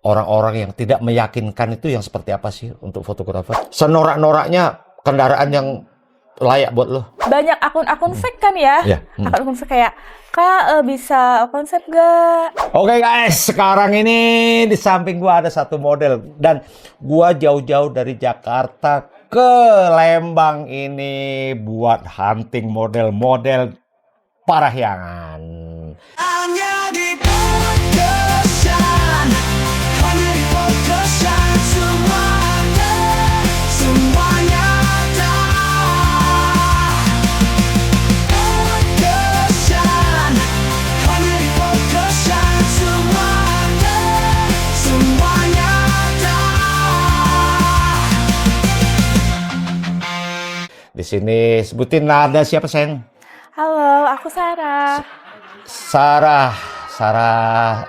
orang-orang yang tidak meyakinkan itu yang seperti apa sih untuk fotografer? Senorak-noraknya kendaraan yang layak buat lo. Banyak akun-akun fake kan ya? Ya. Akun-akun fake kayak, Kak bisa konsep gak? Oke guys, sekarang ini di samping gua ada satu model dan gua jauh-jauh dari Jakarta ke Lembang ini buat hunting model-model parahyangan. Hanya di Photoshop, hanya di Photoshop, semuanya ada. Photoshop, hanya di Photoshop, semuanya ada. Di sini sebutin ada siapa, Sen? Halo, aku Sarah. Sarah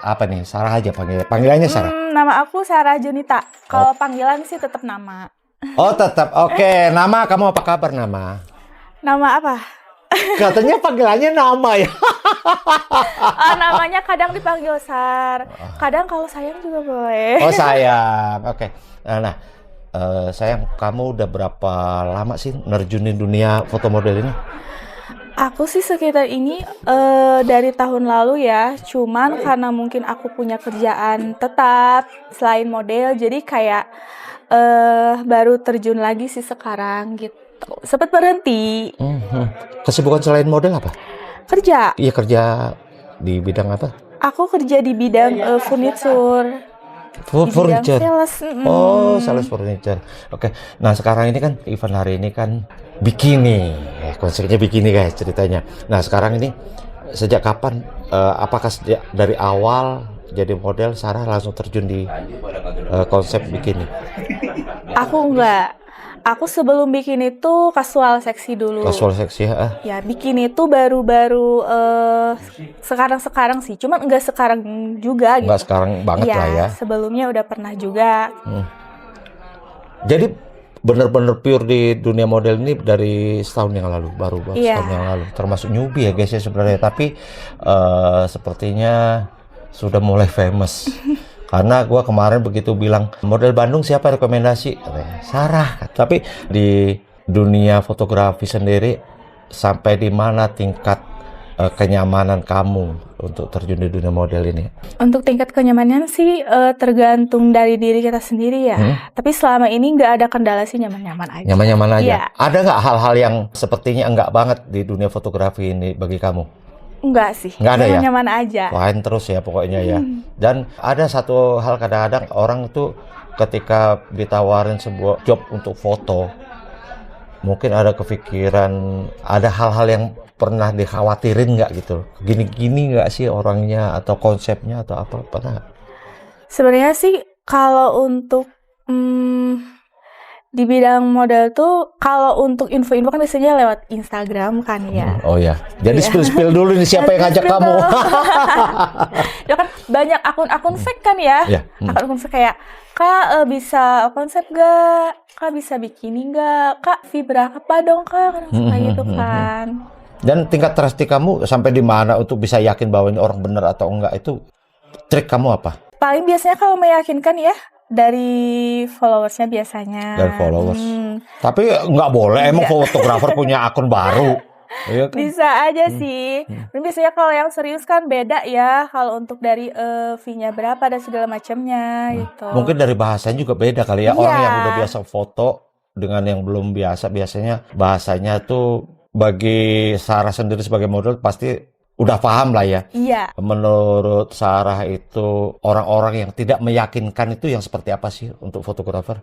apa nih? Sarah aja panggilannya Sarah. Nama aku Sarah Junita. Kalau panggilan sih tetap nama. Oh tetap, oke. Nama kamu apa kabar nama? Nama apa? Katanya panggilannya nama ya. Namanya kadang dipanggil Sar. Kadang kalau sayang juga boleh. Oh sayang, oke. Nah, sayang, kamu udah berapa lama sih nerjunin dunia foto model ini? Aku sih sekitar ini dari tahun lalu ya. Cuman karena mungkin aku punya kerjaan tetap selain model, jadi kayak baru terjun lagi sih sekarang gitu. Sempet berhenti. Kesibukan selain model apa? Kerja. Iya, kerja di bidang apa? Aku kerja di bidang furniture. Di bidang Furniture. sales. Oh, sales furniture. Oke. Nah, sekarang ini kan event hari ini kan bikini. Konsepnya bikini guys ceritanya. Nah, sekarang ini sejak kapan apakah sejak dari awal jadi model Sarah langsung terjun di konsep bikini? Aku enggak. Aku sebelum bikini itu kasual seksi dulu. Casual seksi ya. Ya, bikini itu baru-baru sekarang-sekarang sih. Cuman enggak sekarang juga gitu. Enggak sekarang banget lah ya. Sebelumnya udah pernah juga. Jadi bener-bener pure di dunia model ini dari setahun yang lalu, baru setahun yang lalu. Termasuk newbie ya guys ya sebenarnya, tapi sepertinya sudah mulai famous. Karena gua kemarin begitu bilang model Bandung siapa rekomendasi? Sarah. Tapi di dunia fotografi sendiri sampai di mana tingkat kenyamanan kamu untuk terjun di dunia model ini? Untuk tingkat kenyamanan sih tergantung dari diri kita sendiri ya. Tapi selama ini nggak ada kendala sih, nyaman-nyaman aja. Nyaman-nyaman aja. Iya. Ada nggak hal-hal yang sepertinya enggak banget di dunia fotografi ini bagi kamu? Enggak sih. Nggak ada ya? Nyaman aja. Lain terus ya pokoknya ya. Dan ada satu hal kadang-kadang orang tuh ketika ditawarin sebuah job untuk foto, mungkin ada kepikiran, ada hal-hal yang pernah dikhawatirin nggak gitu? Gini-gini nggak sih orangnya atau konsepnya atau apa? Pernah nggak? Sebenarnya sih kalau untuk di bidang model tuh, kalau untuk info-info kan biasanya lewat Instagram kan ya. Oh ya, jadi spill dulu nih siapa yang ngajak kamu? Ya kan banyak akun-akun fake kan ya. Ya. Akun-akun fake kayak, Kak bisa konsep gak? Kak bisa bikini gak? Kak fee berapa dong Kak? Kadang suka gitu kan. Dan tingkat trusty kamu sampai di mana untuk bisa yakin bahwa ini orang bener atau enggak, itu trik kamu apa? Paling biasanya kalau meyakinkan ya dari followersnya biasanya. Dari followers. Tapi nggak boleh, emang fotografer punya akun baru. Iya kan? Bisa aja sih. Dan biasanya kalau yang serius kan beda ya. Kalau untuk dari fee-nya berapa dan segala macamnya gitu. Mungkin dari bahasanya juga beda kali ya. Iya. Orang yang udah biasa foto dengan yang belum biasa, biasanya bahasanya tuh bagi Sarah sendiri sebagai model pasti udah paham lah ya. Iya. Menurut Sarah itu orang-orang yang tidak meyakinkan itu yang seperti apa sih untuk fotografer?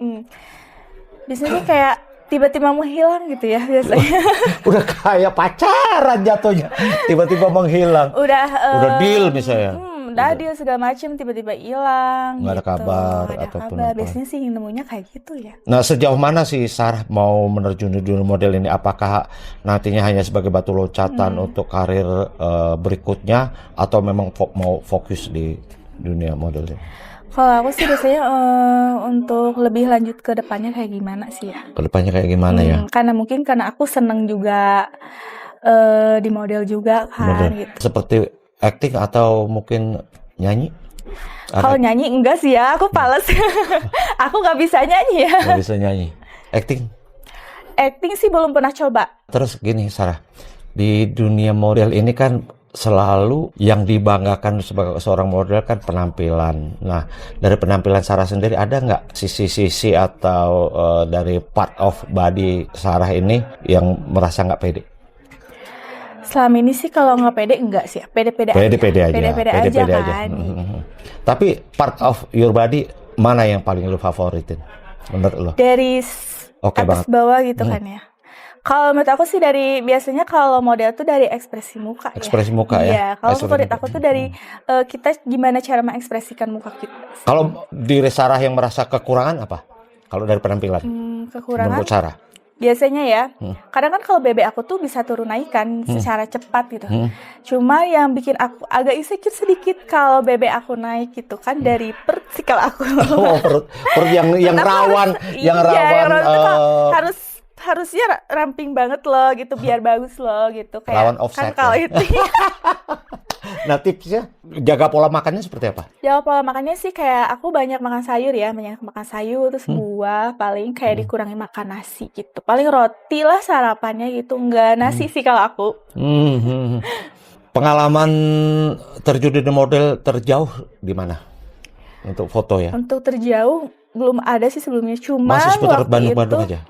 Biasanya kayak tiba-tiba menghilang gitu ya biasanya. Udah kayak pacaran jatuhnya, tiba-tiba menghilang. Udah deal misalnya. udah deal segala macem tiba-tiba hilang. Nggak ada gitu. kabar Nggak ada ataupun kabar. apa. Biasanya sih nemunya kayak gitu ya. Nah, sejauh mana sih Sarah mau menerjuni dunia model ini? Apakah nantinya hanya sebagai batu loncatan untuk karir berikutnya, atau memang mau fokus di dunia model ini? Kalau aku sih biasanya untuk lebih lanjut ke depannya kayak gimana sih ya? Kedepannya kayak gimana ya? Karena aku seneng juga di model juga kan Model. gitu. Seperti acting atau mungkin nyanyi? Kalau nyanyi enggak sih ya, aku pales. Aku nggak bisa nyanyi ya. Nggak bisa nyanyi. Acting? Acting sih belum pernah coba. Terus gini Sarah, di dunia model ini kan selalu yang dibanggakan sebagai seorang model kan penampilan. Nah, dari penampilan Sarah sendiri ada nggak sisi-sisi atau dari part of body Sarah ini yang merasa nggak pede? Selama ini sih kalau nggak pede enggak sih, pede-pede aja. Pede-pede aja. Pede-pede aja Pede-pede aja. kan. Tapi part of your body mana yang paling lu favoritin menurut lu? Dari Oke banget. atas bawah gitu kan ya. Kalau menurut aku sih dari biasanya kalau model tuh dari ekspresi muka ya. Ekspresi muka ya? Iya, kalau Ekspresi favorit muka. aku tuh dari kita gimana cara mengekspresikan muka kita. Kalau diri Sarah yang merasa kekurangan apa? Kalau dari penampilan? Kekurangan Menurut Sarah? biasanya ya, kadang kan kalau BB aku tuh bisa turun naik kan secara cepat gitu. Cuma yang bikin aku agak insecure sedikit kalau BB aku naik gitu kan dari perut sih kalau aku. Oh, perut yang rawan, yang rawan. Harusnya ramping banget loh gitu biar bagus loh gitu kayak Rawan offset kan kalau ya. itu. Nah tipsnya jaga pola makannya seperti apa? Ya pola makannya sih kayak aku banyak makan sayur ya, banyak makan sayur terus buah, paling kayak dikurangi makan nasi gitu. Paling roti lah sarapannya gitu, enggak nasi sih kalau aku. Pengalaman terjun di model terjauh di mana? Untuk foto ya? Untuk terjauh belum ada sih sebelumnya, cuman Masih seputar waktu Bandung-Bandung itu, aja?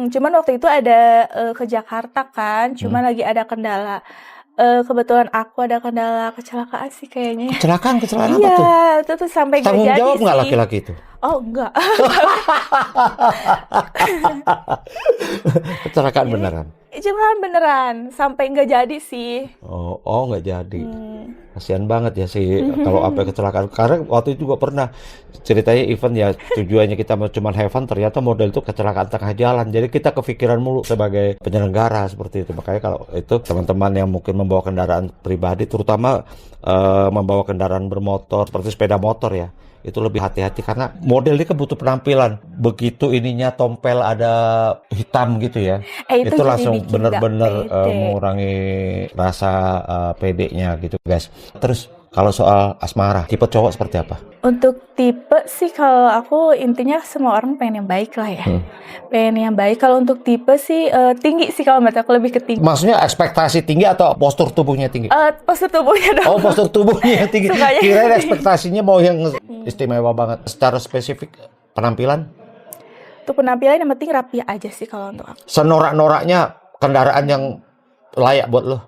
Cuman waktu itu ada ke Jakarta kan, cuman lagi ada kendala. Kebetulan aku ada kendala kecelakaan sih kayaknya. Kecelakaan apa tuh? Iya, itu tuh sampai nggak Tanggung jadi jawab nggak sih. laki-laki itu? Oh enggak. Kecelakaan beneran? Kecelakaan beneran, sampai nggak jadi sih. Oh nggak jadi. Kasian banget ya sih kalau apa kecelakaan. Karena waktu itu juga pernah ceritanya event ya tujuannya kita cuma have fun, ternyata model itu kecelakaan tengah jalan. Jadi kita kepikiran mulu sebagai penyelenggara seperti itu. Makanya kalau itu teman-teman yang mungkin membawa kendaraan pribadi, terutama membawa kendaraan bermotor seperti sepeda motor ya, itu lebih hati-hati karena model ini kan butuh penampilan. Begitu ininya tompel ada hitam gitu ya, Itu jadi langsung bikin bener-bener nggak pede. mengurangi rasa pedenya gitu guys. Terus kalau soal asmara, tipe cowok seperti apa? Untuk tipe sih kalau aku intinya semua orang pengen yang baik lah ya. Pengen yang baik. Kalau untuk tipe sih tinggi sih kalau menurut aku lebih ke tinggi. Maksudnya ekspektasi tinggi atau postur tubuhnya tinggi? Postur tubuhnya dong. Oh, postur tubuhnya yang tinggi. Sukanya Kirain tinggi. ekspektasinya mau yang istimewa banget. Secara spesifik penampilan, Untuk penampilan yang penting rapi aja sih kalau untuk aku. senorak-noraknya kendaraan yang layak buat lo.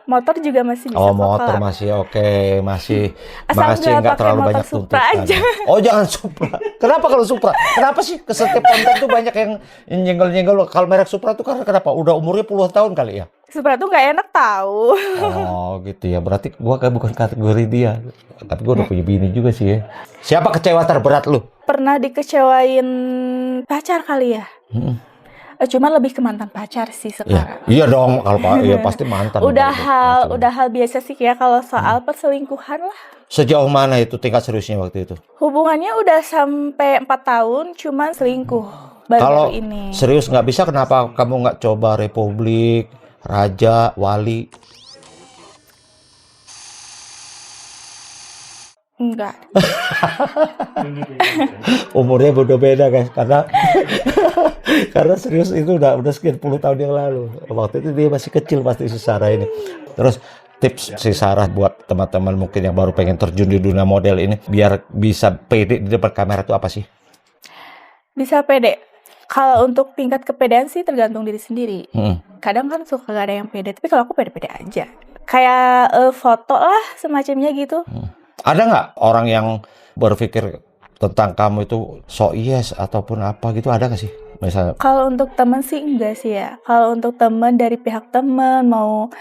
Motor juga masih bisa. Oh, kok, motor Kak. masih oke, masih Asal nggak nggak pakai terlalu motor banyak Supra tuntutan. aja. Oh, jangan Supra. Kenapa kalau Supra? Kenapa sih ke setiap konten tuh banyak yang nyenggol-nyenggol kalau merek Supra tuh karena kenapa? Udah umurnya puluhan tahun kali ya? Supra tuh nggak enak tahu. Oh, gitu ya. Berarti gua kan bukan kategori dia. Tapi gua udah punya bini juga sih ya. Siapa kecewa terberat lu? Pernah dikecewain pacar kali ya? Cuman lebih ke mantan pacar sih Ya, sekarang. iya dong. Kalau ya pasti mantan. Udah Pasti. hal biasa sih ya kalau soal perselingkuhan lah. Sejauh mana itu tingkat seriusnya waktu itu? Hubungannya udah sampai 4 tahun, cuman selingkuh Kalau baru-baru ini. serius nggak bisa, kenapa kamu nggak coba Republik, Raja, Wali? Enggak. Umurnya beda guys, karena karena serius itu udah sekian puluh tahun yang lalu. Waktu itu dia masih kecil pasti si Sarah ini. Terus tips si Sarah buat teman-teman mungkin yang baru pengen terjun di dunia model ini biar bisa pede di depan kamera itu apa sih? Bisa pede. Kalau untuk tingkat kepedean sih tergantung diri sendiri. Kadang kan suka gak ada yang pede, tapi kalau aku pede-pede aja. Kayak foto lah semacamnya gitu. Ada nggak orang yang berpikir tentang kamu itu so yes ataupun apa gitu, ada nggak sih? Misalnya Kalau untuk temen sih enggak sih ya. Kalau untuk temen dari pihak temen mau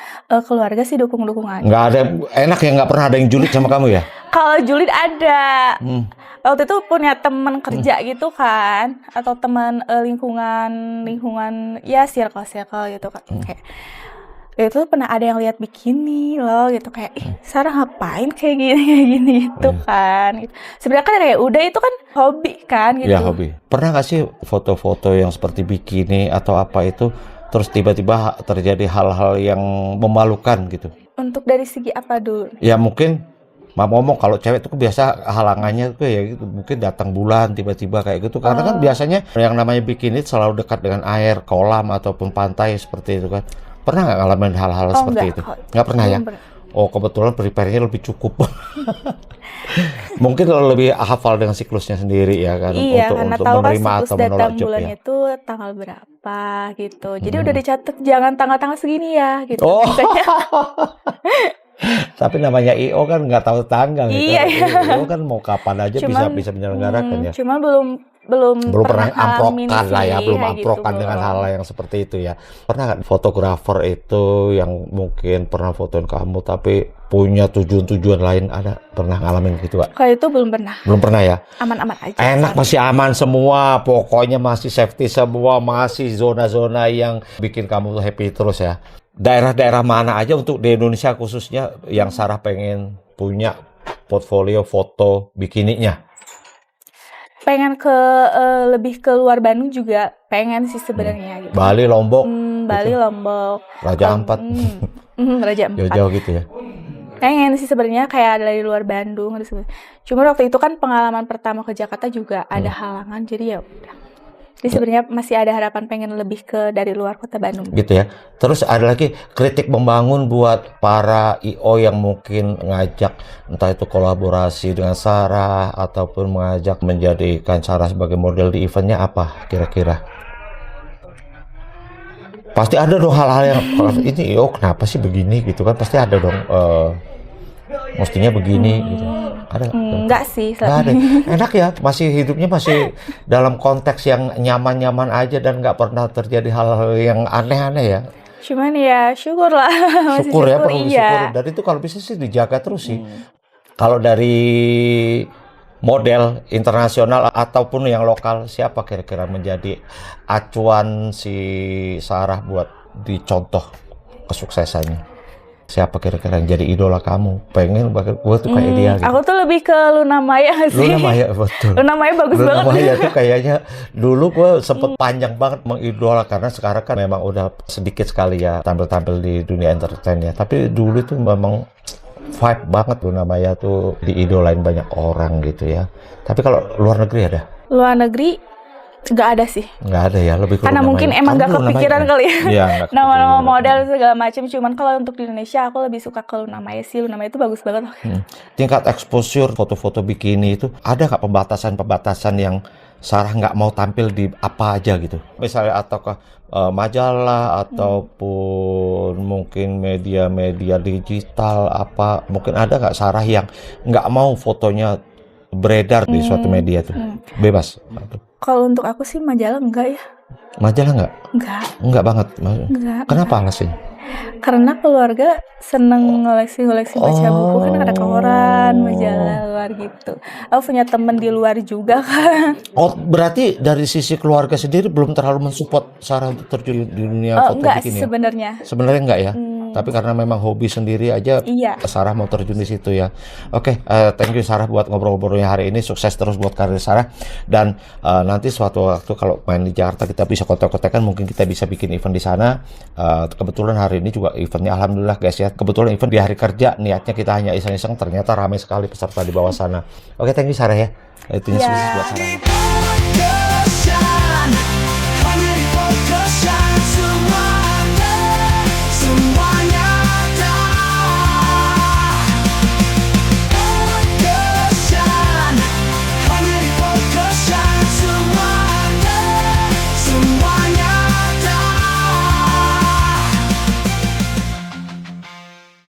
keluarga sih dukung-dukung aja. nggak ada, enak ya nggak pernah ada yang julid sama kamu ya? Kalau julid ada. Waktu itu punya teman kerja gitu kan, atau teman lingkungan ya circle gitu kan. Kayak itu pernah ada yang lihat bikini loh gitu, kayak ih Sarah ngapain kayak gini gitu kan. Gitu. Sebenarnya kan kayak udah itu kan hobi kan gitu. Ya hobi. Pernah nggak sih foto-foto yang seperti bikini atau apa itu terus tiba-tiba terjadi hal-hal yang memalukan gitu? Untuk dari segi apa dulu? Ya mungkin ngomong kalau cewek tuh biasa halangannya tuh ya gitu, mungkin datang bulan tiba-tiba kayak gitu. Karena kan biasanya yang namanya bikini selalu dekat dengan air, kolam ataupun pantai seperti itu kan. Pernah nggak ngalamin hal-hal seperti itu? Nggak pernah ya? Belum pernah. Oh, kebetulan prepare-nya lebih cukup. Mungkin lebih hafal dengan siklusnya sendiri ya kan, Iya, karena untuk tahu kan menerima siklus atau menolak datang job bulannya ya. itu tanggal berapa gitu. Jadi udah dicatat jangan tanggal-tanggal segini ya gitu. Oh. Misalnya, Tapi namanya IO kan nggak tahu tanggal gitu. Iya, iya. IO kan mau kapan aja cuman bisa menyelenggarakan ya. cuman belum Belum pernah ngalamin amprokan lah ya, sih, belum kayak gitu, amprokan dengan belum. hal yang seperti itu ya. Pernah nggak fotografer itu yang mungkin pernah fotoin kamu tapi punya tujuan-tujuan lain, ada? Pernah ngalamin gitu Pak? Kalau itu belum pernah. Belum pernah ya? Aman-aman aja. Enak, masih aman semua, pokoknya masih safety semua, masih zona-zona yang bikin kamu happy terus ya. Daerah-daerah mana aja untuk di Indonesia khususnya yang Sarah pengen punya portfolio foto bikininya? Pengen ke lebih ke luar Bandung juga pengen sih sebenarnya gitu. Bali, Lombok, Bali, Lombok, Raja Ampat, Raja Ampat. jauh-jauh gitu ya. Pengen sih sebenarnya kayak dari luar Bandung. Cuma waktu itu kan pengalaman pertama ke Jakarta juga ada halangan, jadi ya udah. Jadi sebenarnya masih ada harapan pengen lebih ke dari luar kota Bandung. Gitu ya. Terus ada lagi kritik membangun buat para IO yang mungkin ngajak entah itu kolaborasi dengan Sarah ataupun mengajak menjadikan Sarah sebagai model di eventnya, apa kira-kira? Pasti ada dong hal-hal yang ini IO kenapa sih begini gitu kan, pasti ada dong mestinya begini gitu. Ada nggak? Enggak sih. Nggak ada. Enak ya, masih hidupnya masih dalam konteks yang nyaman-nyaman aja dan nggak pernah terjadi hal-hal yang aneh-aneh ya. Cuman ya syukur lah. Masih Syukur ya, perlu iya. disyukuri. Dan itu kalau bisa sih dijaga terus sih. Kalau dari model internasional ataupun yang lokal, siapa kira-kira menjadi acuan si Sarah buat dicontoh kesuksesannya? Siapa kira-kira yang jadi idola kamu? Pengen banget gue tuh kayak dia gitu. Aku tuh lebih ke Luna Maya sih. Luna Maya, betul. Luna Maya bagus Luna banget. Maya tuh kayaknya dulu gue sempet panjang banget mengidola, karena sekarang kan memang udah sedikit sekali ya tampil-tampil di dunia entertain ya. Tapi dulu tuh memang vibe banget Luna Maya tuh, diidolain banyak orang gitu ya. Tapi kalau luar negeri ada? Luar negeri nggak ada sih. Nggak ada ya, lebih ke Karena Luna mungkin Maya. emang Kamu nggak Luna Maya kepikiran ya? kali ya. Iya, nggak Nama-nama kepikiran. model segala macam. Cuman kalau untuk di Indonesia aku lebih suka ke Luna Maya sih. Luna Maya itu bagus banget. Tingkat exposure foto-foto bikini itu ada nggak pembatasan-pembatasan yang Sarah nggak mau tampil di apa aja gitu? Misalnya ataukah majalah ataupun mungkin media-media digital apa? Mungkin ada nggak Sarah yang nggak mau fotonya beredar di suatu media tuh? Bebas. Kalau untuk aku sih majalah enggak ya. Majalah nggak? Nggak banget. Enggak. Kenapa alasannya? Karena keluarga seneng ngoleksi-ngoleksi baca buku, kan ada koran, majalah luar gitu. Aku punya temen di luar juga kan. Oh, berarti dari sisi keluarga sendiri belum terlalu mensupport Sarah untuk terjun di dunia foto Enggak bikini ya? sebenarnya. Sebenarnya enggak ya, tapi karena memang hobi sendiri aja, Iya. Sarah mau terjun di situ ya. Oke, thank you Sarah buat ngobrol-ngobrolnya hari ini. Sukses terus buat karir Sarah. Dan nanti suatu waktu kalau main di Jakarta kita bisa kontak-kontakan, mungkin kita bisa bikin event di sana. Kebetulan hari ini juga eventnya alhamdulillah guys ya. Kebetulan event di hari kerja, niatnya kita hanya iseng-iseng, ternyata ramai sekali peserta di bawah sana. Oke, thank you Sarah ya. Itunya sukses buat Sarah. Kesan